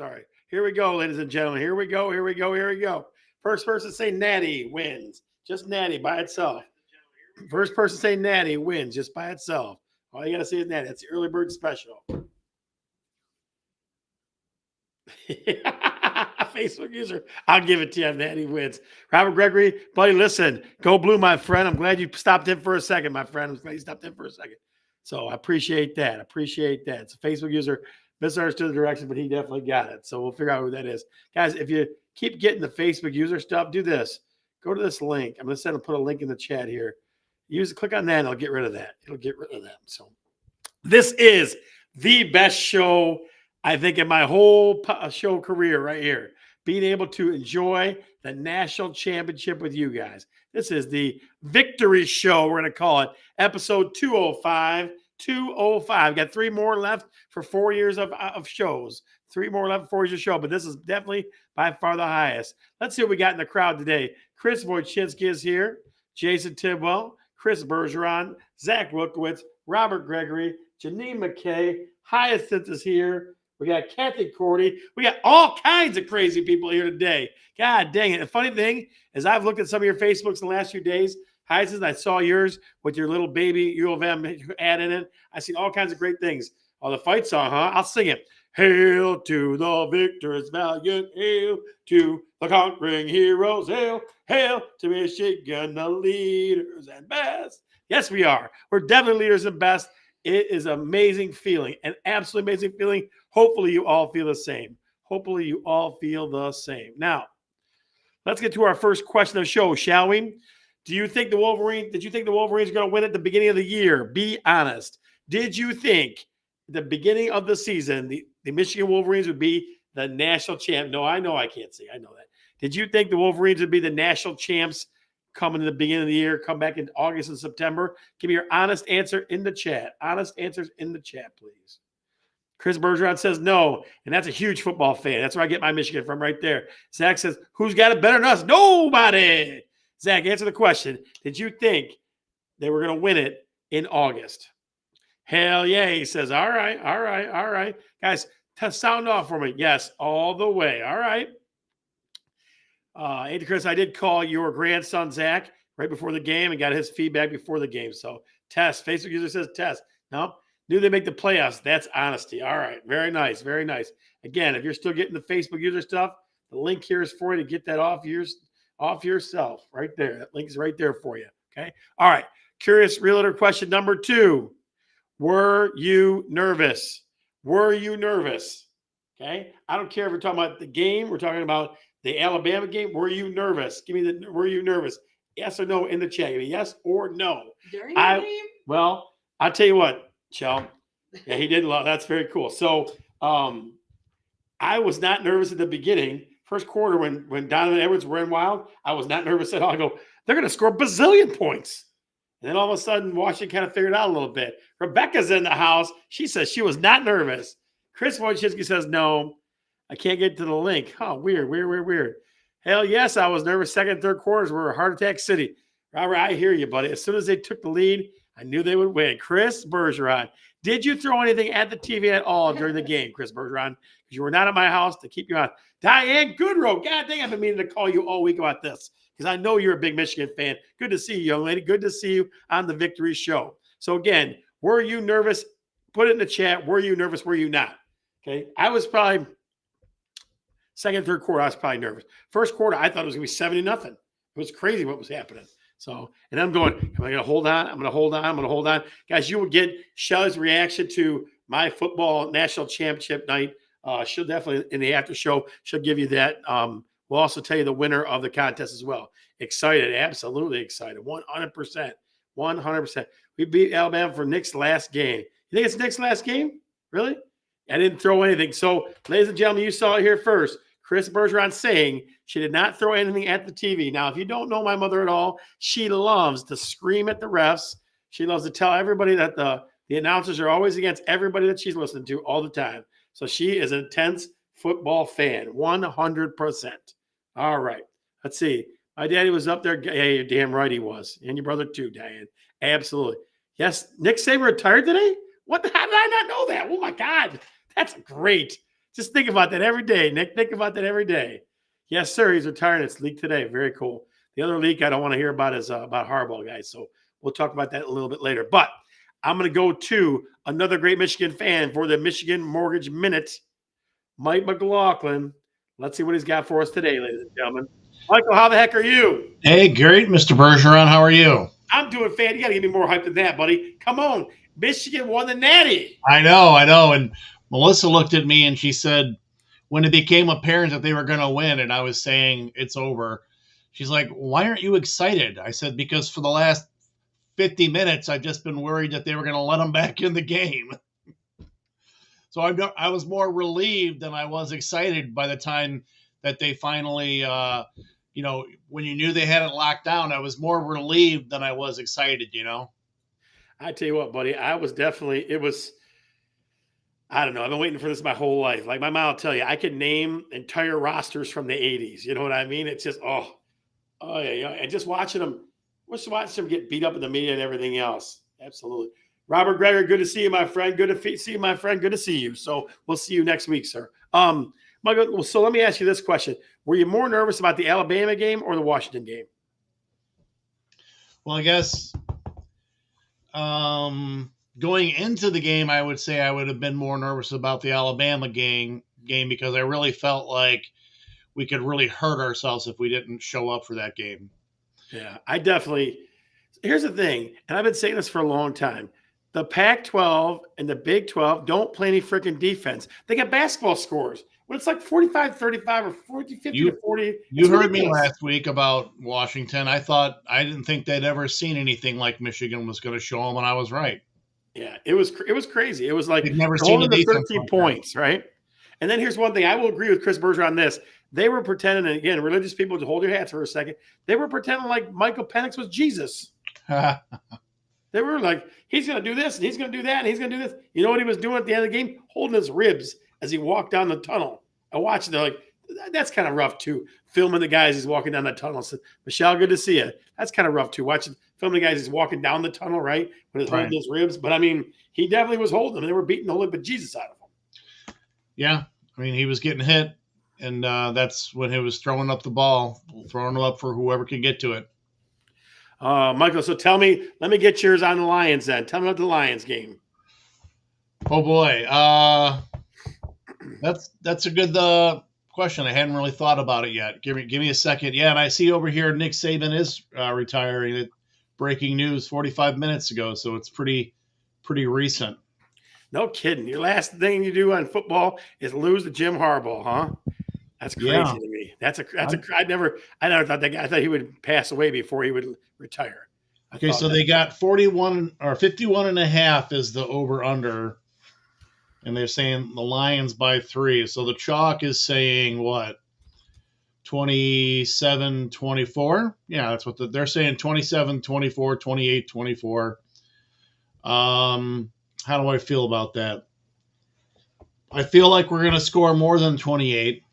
Sorry. Here we go, ladies and gentlemen. Here we go. Here we go. Here we go. First person to say Natty wins. Just Natty by itself. First person to say Natty wins just by itself. All you got to say is Natty. That's the early bird special. Facebook user, I'll give it to you. Natty wins. Robert Gregory, buddy, listen. Go blue, my friend. I'm glad you stopped in for a second, my friend. I'm glad you stopped in for a second. So I appreciate that. Appreciate that. It's a Facebook user. Misunderstood the direction, but he definitely got it. So we'll figure out who that is. Guys, if you keep getting the Facebook user stuff, do this. Go to this link. I'm going to put a link in the chat here. Click on that, and it'll get rid of that. It'll get rid of that. So this is the best show, I think, in my whole show career right here. Being able to enjoy the national championship with you guys. This is the victory show, we're going to call it, episode 205. 205. Got 3 more left for 4 years of shows. 3 more left for 4 years of show, but this is definitely by far the highest. Let's see what we got in the crowd today. Chris Wojcinski is here. Jason Tidwell, Chris Bergeron, Zach Wilkowitz, Robert Gregory, Janine McKay, Hyacinth is here. We got Kathy Cordy. We got all kinds of crazy people here today. God dang it. The funny thing is I've looked at some of your Facebooks in the last few days. Hyacinth, I saw yours with your little baby U of M ad in it. I've seen all kinds of great things. Oh, the fight song, huh? I'll sing it. Hail to the victors, valiant, hail to the conquering heroes, hail, hail to Michigan, the leaders and best. Yes, we are. We're definitely leaders and best. It is an amazing feeling, an absolutely amazing feeling. Hopefully you all feel the same. Hopefully you all feel the same. Now, let's get to our first question of the show, shall we? Did you think the Wolverines are going to win at the beginning of the year? Be honest. Did you think at the beginning of the season, the Michigan Wolverines would be the national champ? No, I know I can't say. I know that. Did you think the Wolverines would be the national champs coming in the beginning of the year, come back in August and September? Give me your honest answer in the chat. Honest answers in the chat, please. Chris Bergeron says no, and that's a huge football fan. That's where I get my Michigan from right there. Zach says, who's got it better than us? Nobody. Zach, answer the question. Did you think they were going to win it in August? Hell yeah, he says. All right. Guys, sound off for me. Yes, all the way. All right. Andy Chris, I did call your grandson, Zach, right before the game and got his feedback before the game. So, test. Facebook user says test. No, knew they make the playoffs. That's honesty. All right. Very nice. Very nice. Again, if you're still getting the Facebook user stuff, the link here is for you to get that off yourself right there. That link is right there for you. Okay. All right. Curious Realtor question number 2. Were you nervous? Were you nervous? Okay. I don't care if we're talking about the game. We're talking about the Alabama game. Were you nervous? Give me were you nervous? Yes or no in the chat. Give me yes or no. During the game? Well, I'll tell you what, Chell. Yeah, he did love. That's very cool. So I was not nervous at the beginning. First quarter, when Donovan Edwards ran wild, I was not nervous at all. I go, they're going to score a bazillion points. And then all of a sudden, Washington kind of figured it out a little bit. Rebecca's in the house. She says she was not nervous. Chris Wojcinski says, no, I can't get to the link. Oh, weird. Hell yes, I was nervous. Second and third quarters were a heart attack city. Robert, I hear you, buddy. As soon as they took the lead, I knew they would win. Chris Bergeron, did you throw anything at the TV at all during the game, Chris Bergeron? Because you were not at my house to keep you on. Diane Goodrow, God dang, I've been meaning to call you all week about this because I know you're a big Michigan fan. Good to see you, young lady. Good to see you on the Victory Show. So again, were you nervous? Put it in the chat. Were you nervous? Were you not? Okay. I was probably second, third quarter, I was probably nervous. First quarter, I thought it was going to be 7-0. It was crazy what was happening. So, and I'm going, am I going to hold on? I'm going to hold on. Guys, you will get Shelly's reaction to my football national championship night. She'll definitely, in the after show, she'll give you that. We'll also tell you the winner of the contest as well. Excited, absolutely excited, 100%. 100%. We beat Alabama for Nick's last game. You think it's Nick's last game? Really? I didn't throw anything. So, ladies and gentlemen, you saw it here first. Chris Bergeron saying she did not throw anything at the TV. Now, if you don't know my mother at all, she loves to scream at the refs. She loves to tell everybody that the announcers are always against everybody that she's listening to all the time. So she is an intense football fan, 100%. All right. Let's see. My daddy was up there. Hey, you're damn right he was. And your brother too, Diane. Absolutely. Yes. Nick Saban retired today? How did I not know that? Oh, my God. That's great. Just think about that every day, Nick. Think about that every day. Yes, sir. He's retiring. It's leaked today. Very cool. The other leak I don't want to hear about is about Harbaugh, guys. So we'll talk about that a little bit later. But I'm going to go to another great Michigan fan for the Michigan Mortgage Minute, Mike McLaughlin. Let's see what he's got for us today, ladies and gentlemen. Michael, how the heck are you? Hey, great, Mr. Bergeron. How are you? I'm doing fan. You got to give me more hype than that, buddy. Come on. Michigan won the Natty. I know. And Melissa looked at me and she said, when it became apparent that they were going to win, and I was saying it's over, she's like, why aren't you excited? I said, because for the last 50 minutes, I've just been worried that they were going to let them back in the game. So I was more relieved than I was excited by the time that they finally, when you knew they had it locked down, I was more relieved than I was excited. I tell you what, buddy, I was definitely, I don't know. I've been waiting for this my whole life. Like my mom will tell you, I could name entire rosters from the 80s. You know what I mean? It's just, yeah. And just watching them get beat up in the media and everything else. Absolutely. Robert Greger, good to see you, my friend. Good to see you, my friend. Good to see you. So we'll see you next week, sir. Michael, so let me ask you this question. Were you more nervous about the Alabama game or the Washington game? Well, I guess going into the game, I would say I would have been more nervous about the Alabama game because I really felt like we could really hurt ourselves if we didn't show up for that game. Yeah, here's the thing, and I've been saying this for a long time. The Pac-12 and the Big 12 don't play any freaking defense. They got basketball scores. When it's like 45-35 or 50-40. You heard me last week about Washington. I didn't think they'd ever seen anything like Michigan was going to show them, and I was right. Yeah, it was crazy. It was like they've never seen the 13 points, right? And then here's one thing. I will agree with Chris Berger on this. They were pretending, and again, religious people, to hold your hats for a second. They were pretending like Michael Penix was Jesus. They were like, he's going to do this, and he's going to do that, and he's going to do this. You know what he was doing at the end of the game? Holding his ribs as he walked down the tunnel. I watched it. They're like, that's kind of rough, too. Filming the guys he's walking down the tunnel. I said, Michelle, good to see you. That's kind of rough, too. Filming the guys he's walking down the tunnel, right? When he's holding his ribs. But, I mean, he definitely was holding them. They were beating the whole but Jesus out of him. Yeah. I mean, he was getting hit, and that's when he was throwing up the ball, throwing it up for whoever can get to it. Michael, so let me get yours on the Lions then. Tell me about the Lions game. Oh, boy. That's a good question. I hadn't really thought about it yet. Give me a second. Yeah, and I see over here Nick Saban is retiring. Breaking news 45 minutes ago, so it's pretty recent. No kidding. Your last thing you do on football is lose to Jim Harbaugh, huh? That's crazy to me. I never thought that guy. I thought he would pass away before he would retire. Okay, so they got 41 or 51.5 is the over under, and they're saying the Lions by 3. So the chalk is saying what? 27-24. Yeah, that's what they're saying. 27-24, 28-24. How do I feel about that? I feel like we're going to score more than 28.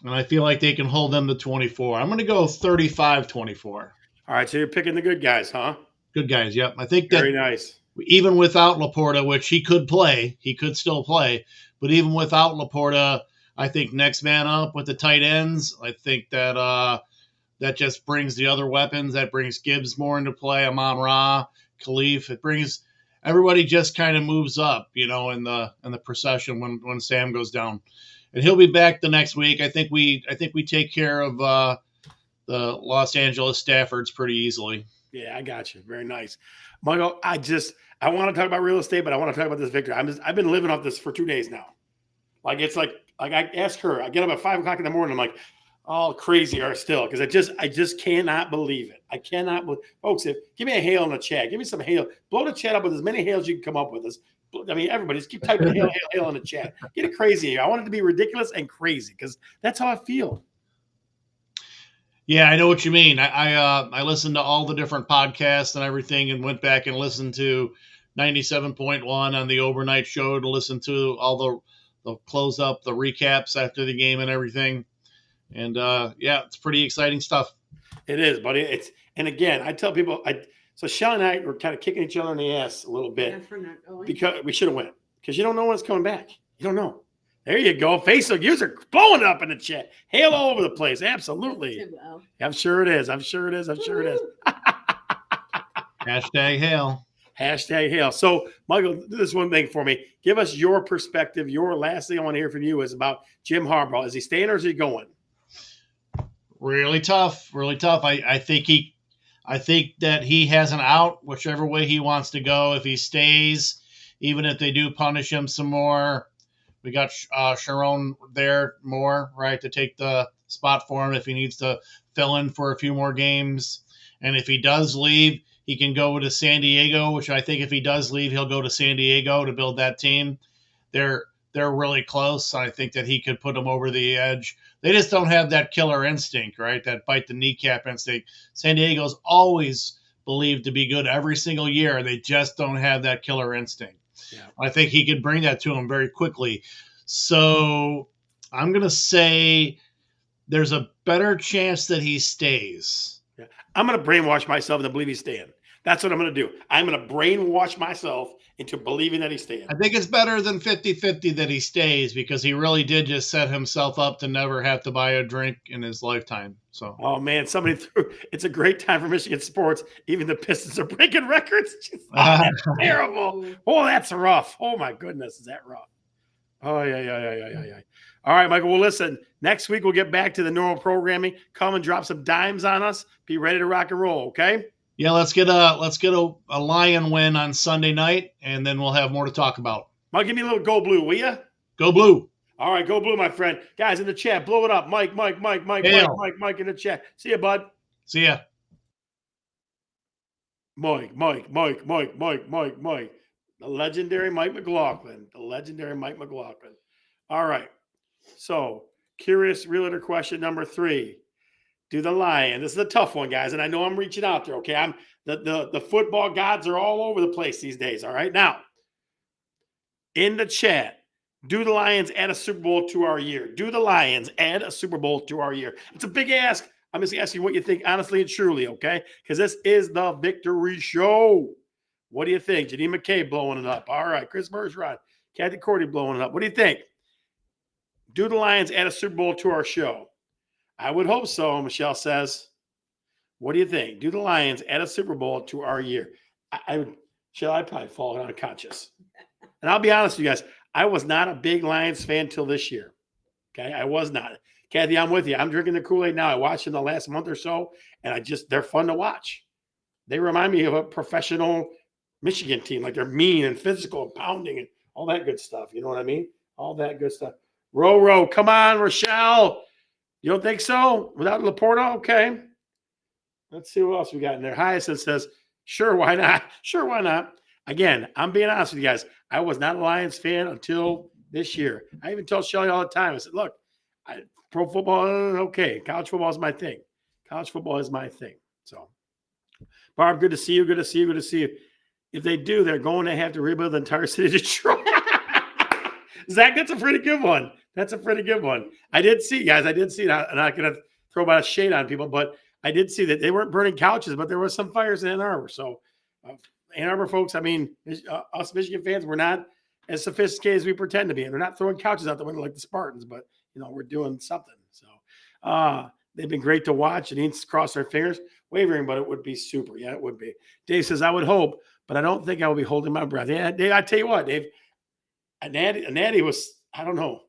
And I feel like they can hold them to 24. I'm going to go 35-24. All right, so you're picking the good guys, huh? Good guys, yep. I think that very nice. Even without Laporta, which he could still play, but even without Laporta, I think next man up with the tight ends. I think that that just brings the other weapons. That brings Gibbs more into play, Amon-Ra, Khalif. It brings everybody just kind of moves up, in the procession when Sam goes down. And he'll be back the next week. I think we take care of the Los Angeles Staffords pretty easily. Yeah, I got you. Very nice, Michael. I want to talk about real estate, but I want to talk about this victory. I've been living off this for 2 days now. Like it's like I asked her. I get up at 5 o'clock in the morning. I'm like, all crazy or still because I just cannot believe it. I cannot believe, folks. Give me a hail in the chat. Give me some hail. Blow the chat up with as many hails you can come up with. Everybody just keep typing hail in the chat. Get it crazy here. I want it to be ridiculous and crazy because that's how I feel. Yeah, I know what you mean. I listened to all the different podcasts and everything and went back and listened to 97.1 on the overnight show to listen to all the close up, the recaps after the game and everything. And it's pretty exciting stuff. It is, buddy. And again, I tell people, so Shelley and I were kind of kicking each other in the ass a little bit because we should have went because you don't know when it's coming back. You don't know. There you go. Facebook users are blowing it up in the chat. Hail all over the place. Absolutely. I'm sure it is. I'm sure it is. I'm sure it is. Hashtag hail. Hashtag hail. So, Michael, do this one thing for me. Give us your perspective. Your last thing I want to hear from you is about Jim Harbaugh. Is he staying or is he going? Really tough. Really tough. I think that he has an out, whichever way he wants to go. If he stays, even if they do punish him some more, we got Sharon there more, right, to take the spot for him if he needs to fill in for a few more games. And if he does leave, he can go to San Diego, which I think if he does leave, he'll go to San Diego to build that team. They're really close. I think that he could put them over the edge. They just don't have that killer instinct, right? That bite the kneecap instinct. San Diego's always believed to be good every single year. They just don't have that killer instinct. Yeah. I think he could bring that to him very quickly. So I'm going to say there's a better chance that he stays. Yeah. I'm going to brainwash myself into believing he's staying. That's what I'm going to do. I'm going to brainwash myself into believing that he's staying. I think it's better than 50-50 that he stays because he really did just set himself up to never have to buy a drink in his lifetime. So, oh man, somebody threw. It's a great time for Michigan sports. Even the Pistons are breaking records. That's terrible. Oh, that's rough. Oh my goodness, is that rough? Oh yeah. All right, Michael. Well, listen. Next week we'll get back to the normal programming. Come and drop some dimes on us. Be ready to rock and roll. Okay. Yeah, let's get a Lion win on Sunday night, and then we'll have more to talk about. Mike, give me a little go blue, will you? Go blue. All right, go blue, my friend. Guys in the chat, blow it up. Mike in the chat. See ya, bud. See ya. Mike. The legendary Mike McLaughlin. All right. So, curious realtor question number 3. Do the Lions. This is a tough one, guys, and I know I'm reaching out there, okay? I'm the football gods are all over the place these days, all right? Now, in the chat, do the Lions add a Super Bowl to our year? Do the Lions add a Super Bowl to our year? It's a big ask. I'm just asking what you think honestly and truly, okay? Because this is the victory show. What do you think? Janine McKay blowing it up. All right, Chris Bergeron, Kathy Cordy blowing it up. What do you think? Do the Lions add a Super Bowl to our show? I would hope so, Michelle says. What do you think? Do the Lions add a Super Bowl to our year? I'd probably fall unconscious. And I'll be honest with you guys, I was not a big Lions fan till this year. Okay, I was not. Kathy, I'm with you. I'm drinking the Kool-Aid now. I watched them the last month or so, and they're fun to watch. They remind me of a professional Michigan team. Like they're mean and physical and pounding and all that good stuff. You know what I mean? All that good stuff. Row, come on, Rochelle. You don't think so? Without Laporta? Okay. Let's see what else we got in there. Hyacinth says, sure, why not? Sure, why not? Again, I'm being honest with you guys. I was not a Lions fan until this year. I even tell Shelly all the time. I said, look, pro football, okay. College football is my thing. So, Barb, good to see you. If they do, they're going to have to rebuild the entire city of Detroit. Zach, that's a pretty good one. I did see, guys. I'm not going to throw about a shade on people, but I did see that they weren't burning couches, but there was some fires in Ann Arbor. So, Ann Arbor folks, I mean, us Michigan fans, we're not as sophisticated as we pretend to be. And they're not throwing couches out the window like the Spartans, but, we're doing something. So, they've been great to watch. And he's crossed their fingers, wavering, but it would be super. Yeah, it would be. Dave says, I would hope, but I don't think I will be holding my breath. Yeah, Dave, I tell you what, Dave, Natty was, I don't know.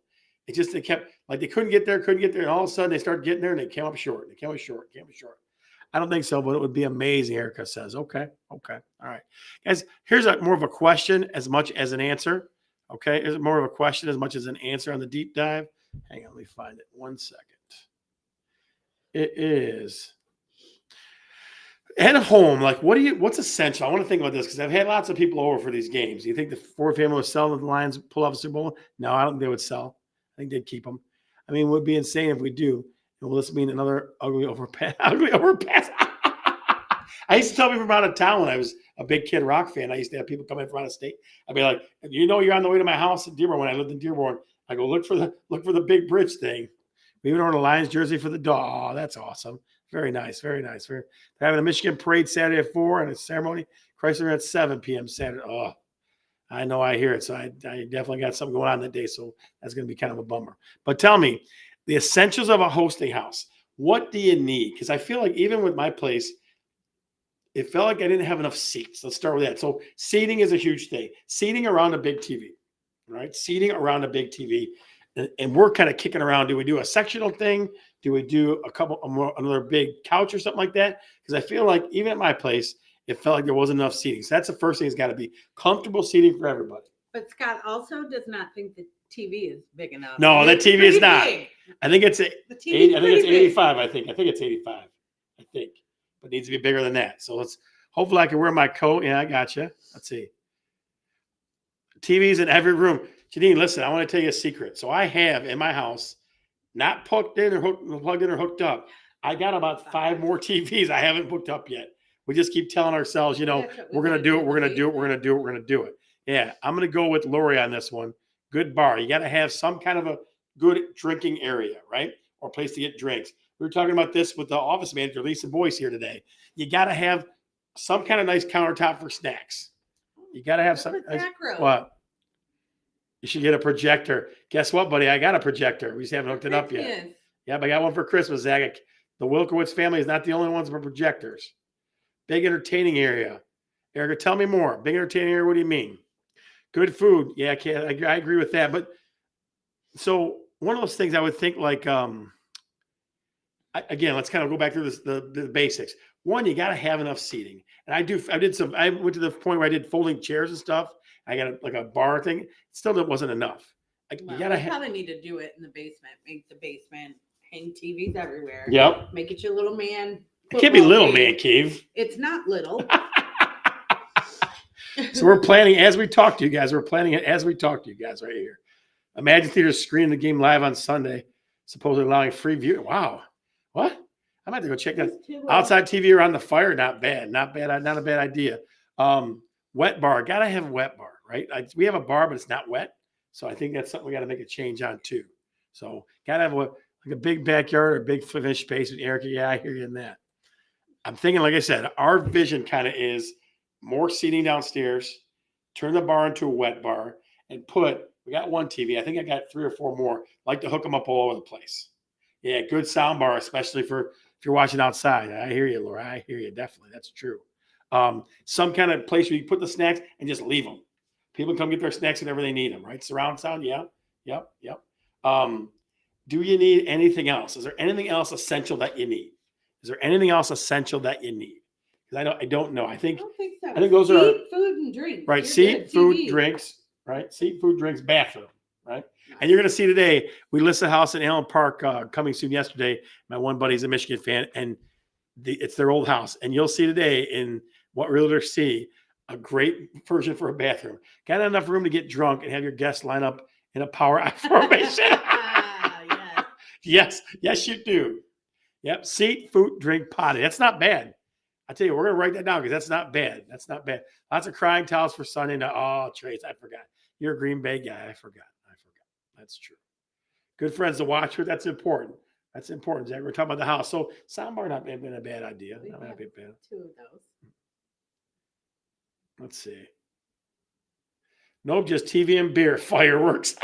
They kept, like they couldn't get there. And all of a sudden they started getting there and they came up short. I don't think so, but it would be amazing, Erica says. Okay. All right. Guys, here's more of a question as much as an answer. Okay. Is it more of a question as much as an answer on the deep dive? Hang on, let me find it. 1 second. It is at home. Like, what's essential? I want to think about this because I've had lots of people over for these games. Do you think the Ford family would sell if the Lions pull off a Super Bowl? No, I don't think they would sell. I think they'd keep them. I mean, it would be insane if we do. And will this mean another ugly overpass? I used to tell people from out of town when I was a big Kid Rock fan. I used to have people come in from out of state. I'd be like, you're on the way to my house in Dearborn when I lived in Dearborn. I go, look for the big bridge thing. We even ordered a Lions jersey for the dog. Oh, that's awesome. Very nice. They're having a Michigan parade Saturday at 4 and a ceremony. Chrysler at 7 p.m. Saturday. Oh, I know, I hear it. So I definitely got something going on that day. So that's going to be kind of a bummer. But tell me, the essentials of a hosting house. What do you need? Because I feel like even with my place, it felt like I didn't have enough seats. Let's start with that. So seating is a huge thing. Seating around a big TV, right? Seating around a big TV, and we're kind of kicking around. Do we do a sectional thing? Do we do another big couch or something like that? Because I feel like even at my place, it felt like there wasn't enough seating. So that's the first thing. It's got to be comfortable seating for everybody. But Scott also does not think the TV is big enough. No, And that it's TV is pretty not. big. I think it's The TV's 80, I think it's pretty big. 85. I think it's 85. I think, but it needs to be bigger than that. So let's hopefully I can wear my coat. Yeah, I got you. Let's see. TVs in every room. Janine, listen, I want to tell you a secret. So I have in my house, not plugged in or hooked up. I got about 5 more TVs I haven't hooked up yet. We just keep telling ourselves, That's what we're gonna gotta do it, in we're the gonna do it, we're gonna do it, we're gonna do it. Yeah, I'm gonna go with Lori on this one. Good bar. You got to have some kind of a good drinking area, right? Or place to get drinks. We were talking about this with the office manager, Lisa Boyce, here today. You got to have some kind of nice countertop for snacks. You got to have some. Look at that grill. What? You should get a projector. Guess what, buddy? I got a projector. We just haven't hooked it up yet. Christmas. Yeah, but I got one for Christmas, Zach. The Wilkowitz family is not the only ones for projectors. Big entertaining area. Erica, tell me more. Big entertaining area, what do you mean? Good food. Yeah, I agree with that. But so one of those things I would think like, again, let's kind of go back to this, the basics. One, you got to have enough seating. And I went to the point where I did folding chairs and stuff. I got a bar thing. Still, that wasn't enough. Well, You got to we have. probably need to do it in the basement. Make the basement, hang TVs everywhere. Yep. Make it your little man. It can't be football little, game. man cave. It's not little. So we're planning as we talk to you guys. We're planning it as we talk to you guys right here. Imagine Theater's screening the game live on Sunday, supposedly allowing free view. Wow. What? I might have to go check that. Outside TV around the fire, not bad. Not bad. Not a bad idea. Wet bar. Got to have a wet bar, right? We have a bar, but it's not wet. So I think that's something we got to make a change on too. So got to have like a big backyard or big finished space with Erica. Yeah, I hear you in that. I'm thinking, like I said, our vision kind of is more seating downstairs, turn the bar into a wet bar, and we got one TV. I think I got 3 or 4 more. Like to hook them up all over the place. Yeah, good sound bar, especially if you're watching outside. I hear you, Laura. I hear you. Definitely. That's true. Some kind of place where you put the snacks and just leave them. People come get their snacks whenever they need them, right? Surround sound. Yeah. Yep. Do you need anything else? Is there anything else essential that you need? Is there anything else essential that you need? Because I don't know. I I think don't think so. I think those are- food and drinks. right. You're Seat, good. food, TV. drinks. Right. Seat, food, drinks, bathroom. Right. And you're going to see today. We listed a house in Allen Park coming soon. Yesterday, my one buddy's a Michigan fan, and it's their old house. And you'll see today in what realtors see a great version for a bathroom. Got enough room to get drunk and have your guests line up in a power I formation. Yes. Yes, you do. Yep. Seat, food, drink, potty. That's not bad. I tell you, we're going to write that down because that's not bad. That's not bad. Lots of crying towels for Sunday. Oh, Trace, I forgot. You're a Green Bay guy. I forgot. That's true. Good friends to watch with. That's important. That's important, Zach. We're talking about the house. So soundbar not been a bad idea. We Not have been bad. 2 of those. Let's see. Nope, just TV and beer. Fireworks.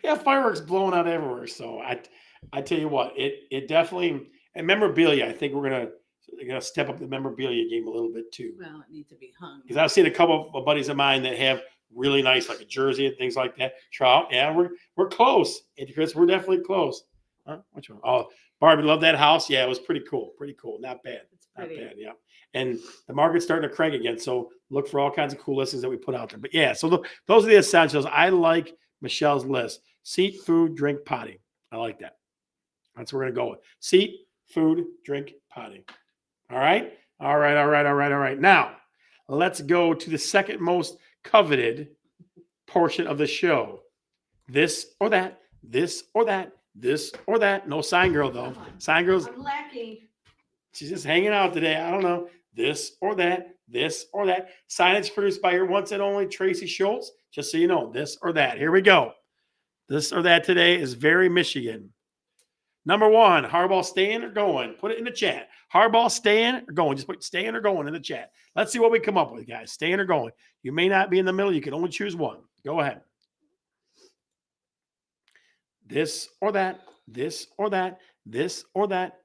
Yeah, fireworks blowing out everywhere. So I tell you what, it definitely, and memorabilia. I think we're gonna step up the memorabilia game a little bit too. Well, it needs to be hung. Because I've seen a couple of buddies of mine that have really nice, like a jersey and things like that. Trout, yeah, we're close. And Chris, we're definitely close. Huh? Which one? Oh, Barbie, love that house. Yeah, it was pretty cool. Pretty cool. Not bad. It's Not pretty. bad. Yeah. And the market's starting to crank again. So look for all kinds of cool listings that we put out there. But yeah, so look, those are the essentials. I like Michelle's list. Seat, food, drink, potty. I like that. That's what we're going to go with. Seat, food, drink, potty. All right. Now, let's go to the second most coveted portion of the show. This or that, this or that, this or that. No sign girl, though. Sign girl's, I'm lacking. she's just hanging out today. I don't know. This or that, this or that. Signage produced by your once and only Tracy Schultz. Just so you know, this or that. Here we go. This or that today is very Michigan. Number 1, Harbaugh staying or going? Put it in the chat. Harbaugh staying or going? Just put staying or going in the chat. Let's see what we come up with, guys. Staying or going? You may not be in the middle. You can only choose one. Go ahead. This or that, this or that, this or that.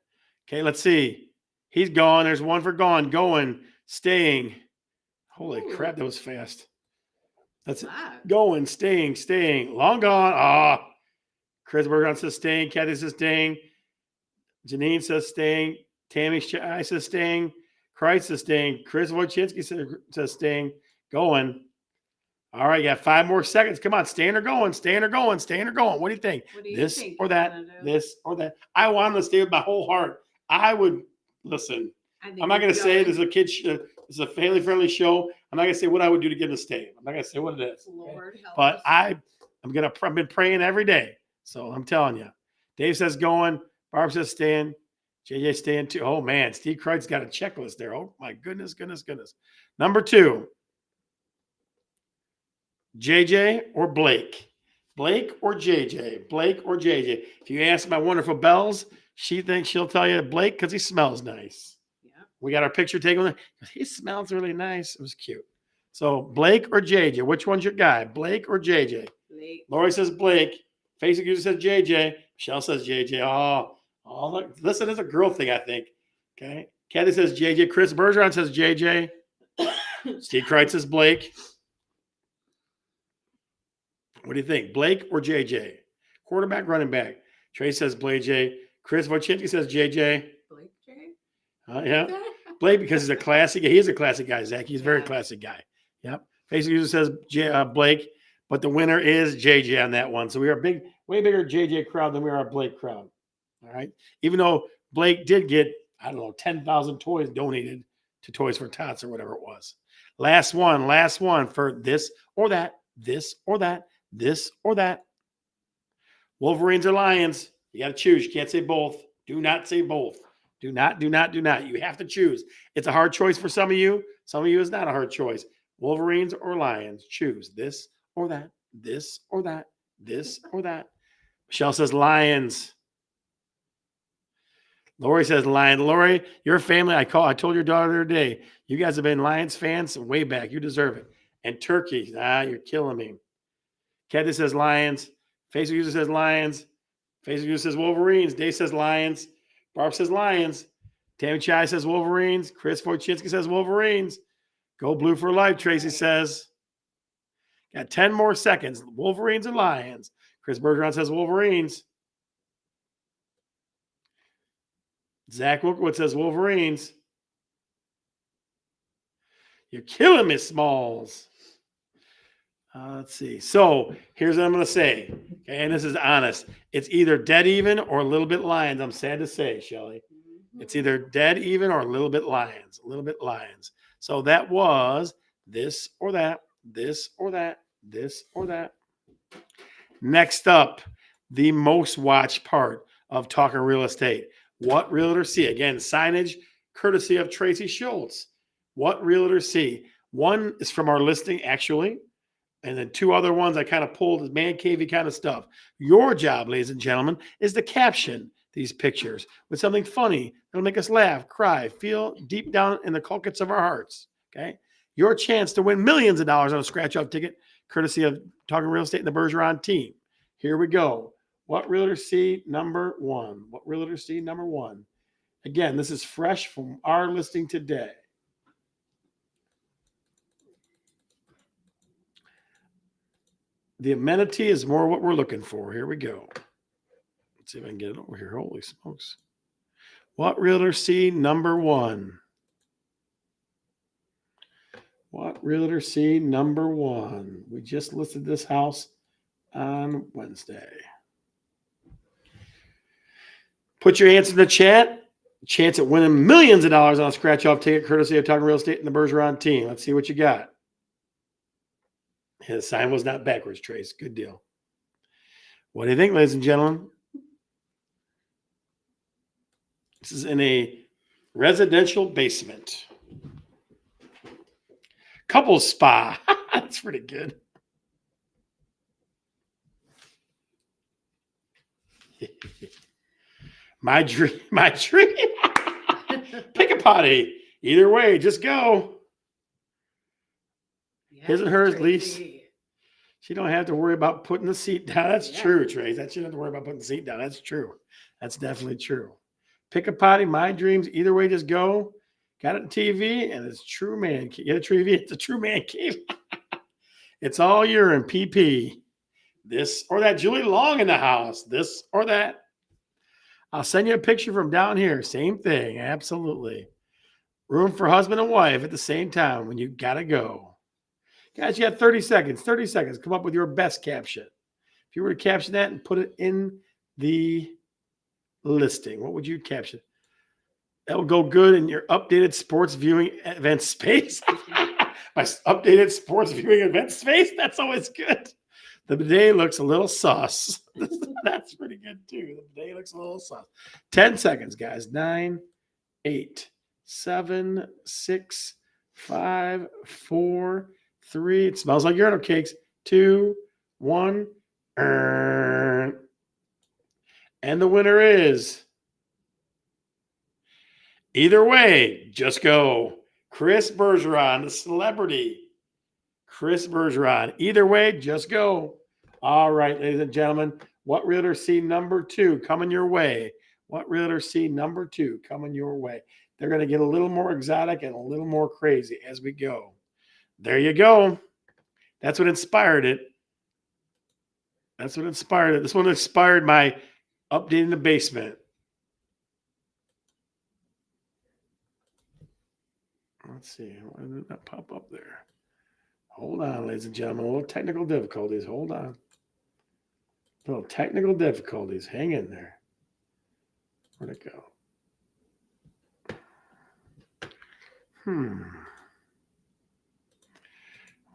Okay, let's see. He's gone. There's one for gone. Going, staying. Holy crap, that was fast. That's it. Going, staying. Long gone. Ah. Chris Bergeron says staying. Kathy says staying. Janine says staying. Tammy says staying. Christ says staying. Chris Wojcinski says staying. Going. All right, you got 5 more seconds. Come on, staying or going, staying or going, staying or going. What do you think? What do you this think or that, this or that. I want him to stay with my whole heart. I would listen. I'm not going to say this is a kid. This is a family-friendly show. I'm not going to say what I would do to get him to stay. I'm not going to say what it is. Lord help But us. I've been praying every day. So I'm telling you. Dave says going. Barb says staying. JJ staying too. Oh man, Steve Kreitz got a checklist there. Oh my goodness. Number 2. JJ or Blake? Blake or JJ? Blake or JJ? If you ask my wonderful Bells, she'll tell you Blake because he smells nice. Yeah. We got our picture taken with him. He smells really nice. It was cute. So Blake or JJ? Which one's your guy? Blake or JJ? Blake. Lori says Blake. Facebook user says JJ. Michelle says JJ. Listen, it's a girl thing, I think. Okay. Kathy says JJ. Chris Bergeron says JJ. Steve Kreitz says Blake. What do you think? Blake or JJ? Quarterback, running back. Trey says Blake J. Chris Wojcinski says JJ. Blake J. Yeah. Blake because he's a classic. He is a classic guy, Zach. He's a very classic guy. Yep. Facebook user says Blake, but the winner is JJ on that one. So we are way bigger JJ crowd than we are a Blake crowd. All right. Even though Blake did get, 10,000 toys donated to Toys for Tots or whatever it was. Last one for this or that, this or that. This or that. Wolverines or Lions? You got to choose. You can't say both. Do not say both. Do not. You have to choose. It's a hard choice for some of you. Some of you is not a hard choice. Wolverines or Lions? Choose this or that. This or that. This or that. Michelle says Lions. Lori says Lions. Lori, your family. I told your daughter the other day. You guys have been Lions fans way back. You deserve it. And Turkey. You're killing me. Kathy says Lions. Facebook user says Lions. Facebook user says Wolverines. Dave says Lions. Barb says Lions. Tammy Chai says Wolverines. Chris Wojcinski says Wolverines. Go blue for life, Tracy says. Got 10 more seconds. Wolverines or Lions? Chris Bergeron says Wolverines. Zach Wilkowitz says Wolverines. You're killing me, Smalls. Let's see. So here's what I'm going to say. Okay, and this is honest. It's either dead even or a little bit Lions. I'm sad to say, Shelly. It's either dead even or a little bit Lions. A little bit Lions. So that was this or that, this or that, this or that. Next up, the most watched part of Talking Real Estate. What realtors see? Again, signage courtesy of Tracy Schultz. What realtors see? One is from our listing, actually. And then 2 other ones I kind of pulled as man cavey kind of stuff. Your job, ladies and gentlemen, is to caption these pictures with something funny that'll make us laugh, cry, feel deep down in the culkets of our hearts. Okay. Your chance to win millions of dollars on a scratch-off ticket, courtesy of Talking Real Estate and the Bergeron team. Here we go. What realtors see number 1? What realtors see number 1? Again, this is fresh from our listing today. The amenity is more what we're looking for. Here we go. Let's see if I can get it over here. Holy smokes. What realtor see number 1? What realtor see number 1? We just listed this house on Wednesday. Put your answer in the chat. Chance at winning millions of dollars on a scratch-off ticket, courtesy of Talking Real Estate and the Bergeron team. Let's see what you got. His sign was not backwards, Trace. Good deal. What do you think, ladies and gentlemen? This is in a residential basement. Couple spa. That's pretty good. My dream. My dream. Pick a potty. Either way, just go. His and hers, least. She don't have to worry about putting the seat down. That's true, Trace. That she doesn't have to worry about putting the seat down. That's true. That's definitely true. Pick a potty. My dreams. Either way, just go. Got it on TV, and it's true man. Get a TV. It's a true man cave. It's all urine, PP. This or that. Julie Long in the house. This or that. I'll send you a picture from down here. Same thing. Absolutely. Room for husband and wife at the same time when you gotta go. Guys, you got 30 seconds. 30 seconds. Come up with your best caption. If you were to caption that and put it in the listing, what would you caption? That would go good in your updated sports viewing event space. My updated sports viewing event space? That's always good. The bidet looks a little sus. That's pretty good too. The bidet looks a little sus. 10 seconds, guys. 9, 8, 7, 6, 5, 4, 3. It smells like urinal cakes. 2, 1. And the winner is, either way, just go. Chris Bergeron, the celebrity. Chris Bergeron. Either way, just go. All right, ladies and gentlemen, what Realtor C number 2 coming your way? What Realtor C number 2 coming your way? They're going to get a little more exotic and a little more crazy as we go. There you go. That's what inspired it. That's what inspired it. This one inspired my updating the basement. Let's see. Why did that pop up there? Hold on, ladies and gentlemen. A little technical difficulties. Hold on. A little technical difficulties. Hang in there. Where'd it go?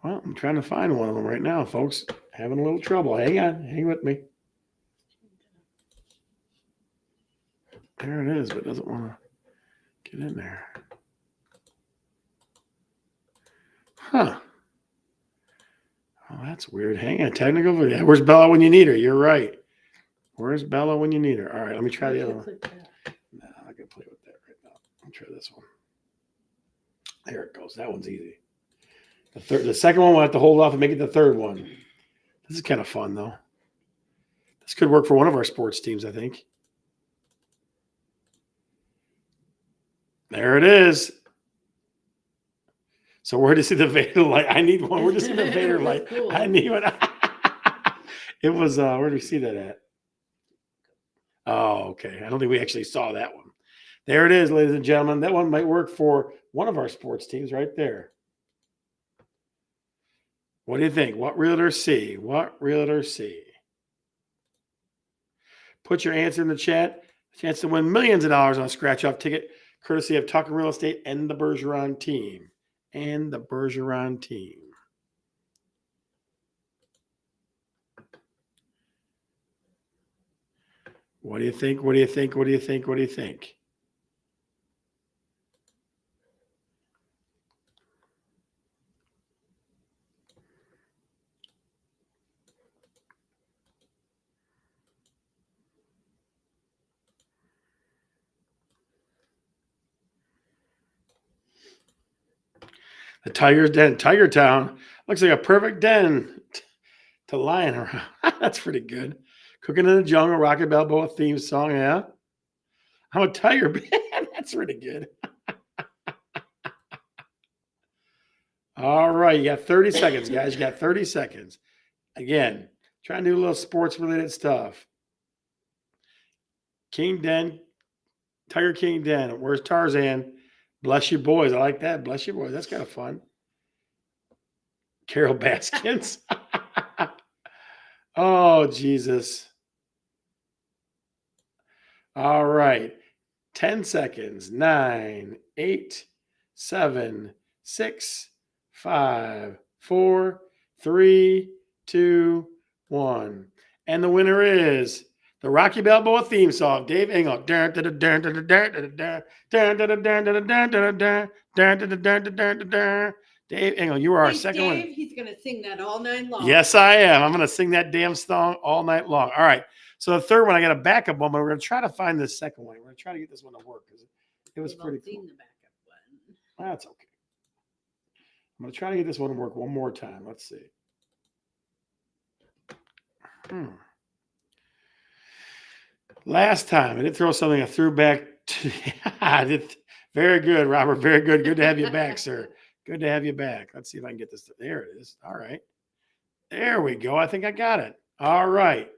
Well, I'm trying to find one of them right now, folks. Having a little trouble. Hang on. Hang with me. There it is, but it doesn't want to get in there. Huh. Oh, that's weird. Hang on. Technical video. Where's Bella when you need her? You're right. Where's Bella when you need her? All right, let me try the other one. No, I'm not going to play with that right now. Let me try this one. There it goes. That one's easy. The second one, we'll have to hold off and make it the third one. This is kind of fun, though. This could work for one of our sports teams, I think. There it is. So where to see the Vader light? I need one. We're just in the Vader light. Cool. I need one. It was, where do we see that at? Oh, okay. I don't think we actually saw that one. There it is, ladies and gentlemen. That one might work for one of our sports teams right there. What do you think? What Realtor C? What Realtor C? Put your answer in the chat. Chance to win millions of dollars on a scratch-off ticket, courtesy of Talkin Real Estate and the Bergeron team. And the Bergeron team. What do you think? What do you think? What do you think? What do you think? The Tiger's Den, Tiger Town. Looks like a perfect den to lying around. That's pretty good. Cooking in the Jungle, Rocky Balboa theme song, yeah. I'm a tiger, man. That's pretty good. All right, you got 30 seconds, guys. You got 30 seconds. Again, trying to do a little sports-related stuff. King Den, Tiger King Den. Where's Tarzan? Bless you, boys. I like that. Bless you, boys. That's kind of fun. Carol Baskins. Oh, Jesus. All right. 10 seconds. 9, 8, 7, 6, 5, 4, 3, 2, 1. And the winner is the Rocky Balboa theme song, Dave Engel. Dave Engel, you are our Thanks, second Dave. one. He's gonna sing that all night long. Yes, I am. I'm going to sing that damn song all night long. All right. So the third one, I got a backup one, but we're going to try to find this second one. We're going to try to get this one to work because it was We've all pretty seen cool. the backup one. That's okay. I'm going to try to get this one to work one more time. Let's see. Last time, I did throw something. I threw back. I did. Very good, Robert. Very good. Good to have you back, sir. Good to have you back. Let's see if I can get this. There it is. All right. There we go. I think I got it. All right.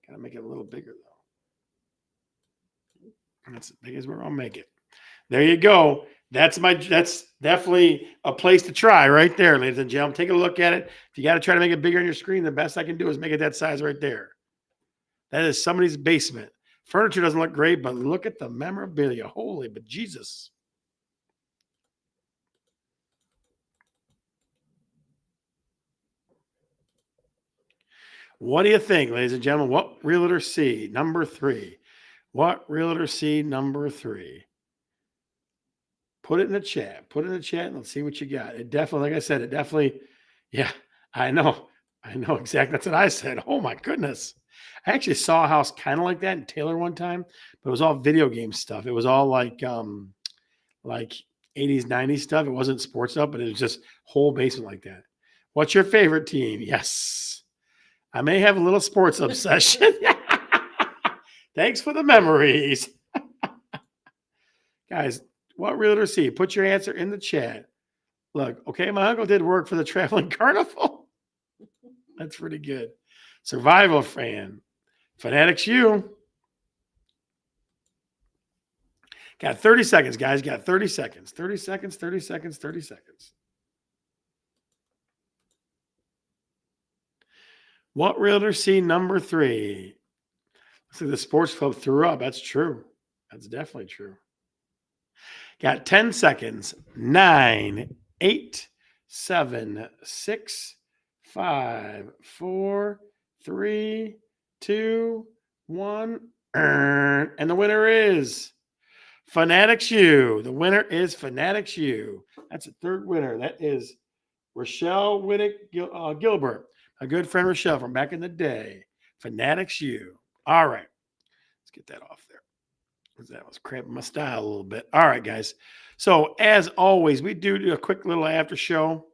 Got to make it a little bigger, though. That's as big as we're going to make it. There you go. That's definitely a place to try right there, ladies and gentlemen. Take a look at it. If you got to try to make it bigger on your screen, the best I can do is make it that size right there. That is somebody's basement. Furniture doesn't look great, but look at the memorabilia. Holy but Jesus. What do you think, ladies and gentlemen? What Realtor C number 3? What Realtor C number 3? Put it in the chat. Put it in the chat and let's see what you got. It definitely, like I said, yeah, I know exactly. That's what I said. Oh my goodness. I actually saw a house kind of like that in Taylor one time, but it was all video game stuff. It was all like 80s, 90s stuff. It wasn't sports stuff, but it was just whole basement like that. What's your favorite team? Yes. I may have a little sports obsession. Thanks for the memories. Guys, what Realtor C? Put your answer in the chat. Look, okay, my uncle did work for the Traveling Carnival. That's pretty good. Survival fan. Fanatics U. Got 30 seconds, guys. Got 30 seconds. 30 seconds, 30 seconds, 30 seconds. What Realtor C number 3? Looks like the sports club threw up. That's true. That's definitely true. Got 10 seconds. 9, 8, 7, 6, 5, 4, 3, 2, 1. And the winner is Fanatics U. The winner is Fanatics U. That's a third winner. That is Rochelle Whittick Gilbert, a good friend Rochelle from back in the day. Fanatics U. All right. Let's get that off there. That was cramping my style a little bit. All right, guys. So as always, we do a quick little after show.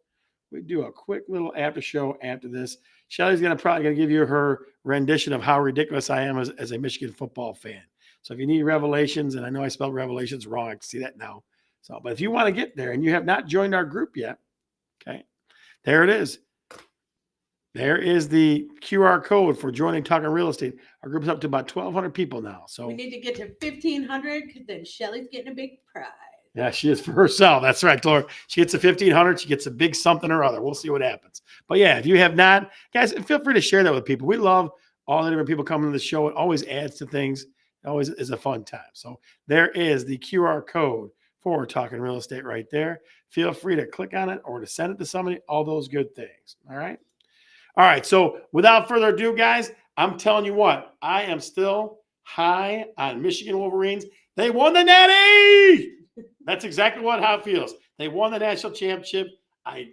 We do a quick little after show after this. Shelly's probably gonna give you her rendition of how ridiculous I am as a Michigan football fan. So if you need revelations, and I know I spelled revelations wrong, I can see that now. So, but if you want to get there and you have not joined our group yet, okay, there it is. There is the QR code for joining Talkin Real Estate. Our group is up to about 1,200 people now. So we need to get to 1,500 because then Shelly's getting a big prize. yeah, she is for herself. That's right. Told her she gets a 1,500. She gets a big something or other. We'll see what happens. But yeah, if you have not, guys, feel free to share that with people. We love all the different people coming to the show. It always adds to things. It always is a fun time. So there is the QR code for Talkin Real Estate right there. Feel free to click on it or to send it to somebody. All those good things. All right. All right. So without further ado, guys, I'm telling you what, I am still high on Michigan Wolverines. They won the Natty. That's exactly how it feels. They won the national championship. I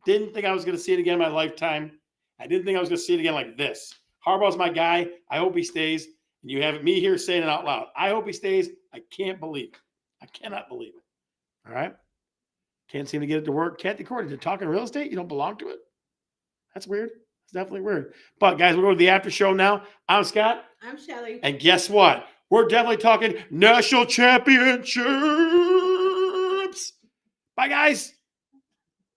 didn't think I was going to see it again in my lifetime. I didn't think I was going to see it again like this. Harbaugh's my guy. I hope he stays. And you have me here saying it out loud. I hope he stays. I can't believe it. I cannot believe it. All right. Can't seem to get it to work. Can't record it. You're talking real estate. You don't belong to it. That's weird. It's definitely weird. But guys, we'll go to the after show now. I'm Scott. I'm Shelly. And guess what? We're definitely talking national championships. Bye, guys.